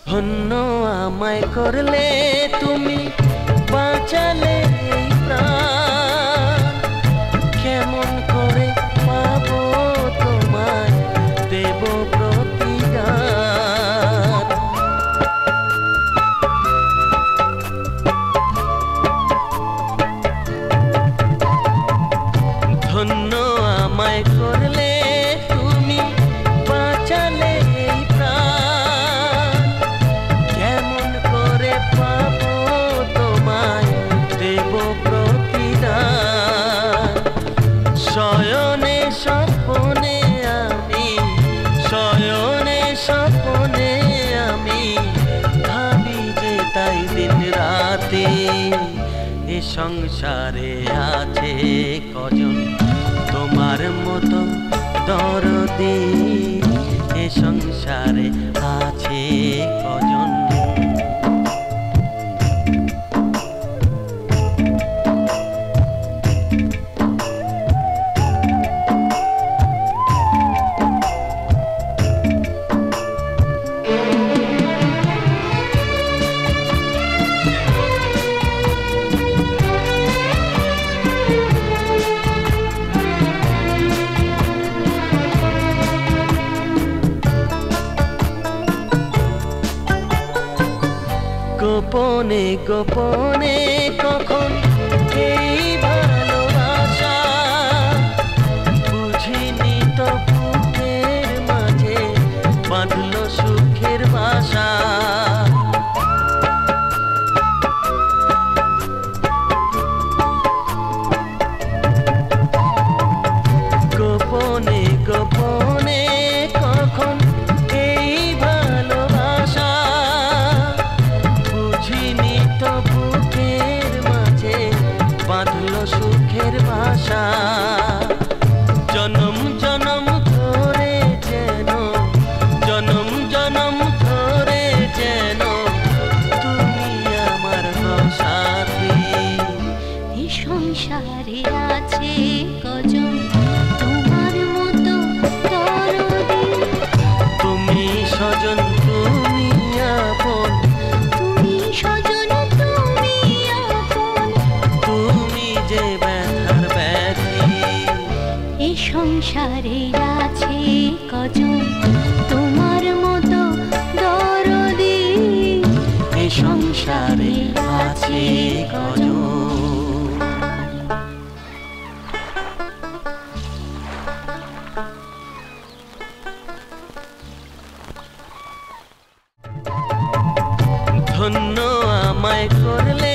ধন্য আমায় করলে তুমি, বাঁচালে এই প্রাণ। কেমন করে পাবো তোমায়, দেব প্রতিদান। ধন্য আমায় করলে তুমি, বাঁচালে এই প্রাণ। কেমন করে পাবো তোমায়, দেব প্রতিদান। শয়নে স্বপনে আমি, শয়নে স্বপনে আমি ভাবি যে তাই দিন রাতে। এ সংসারে আছে কজন তোমার মতো দরদি, এ সংসারে আছে কজন। গোপনে গোপনে কখন এই ভালোবাসা, বুঝিনি তো বুকের মাঝে বাঁধলো সুখের বাসা। গোপনে গোপনে কখন এই ভালোবাসা, বুঝিনি তো বুকের মাঝে বাঁধলো সুখের বাসা। জনম জনম ধরে যেন, জনম জনম ধরে যেন তুমি আমার সাথী। এই সংসারে আছে কজন তোমার মতো দরদি, তুমি স্বজন তুমি আপন, তুমি স্বজন তুমি আপন। তুমি যে ব্যথার ব্যথী। এই সংসারে আছে কজন তোমার মতো দরদি, এই সংসারে আছে কজন। ধন্য আমায় করলে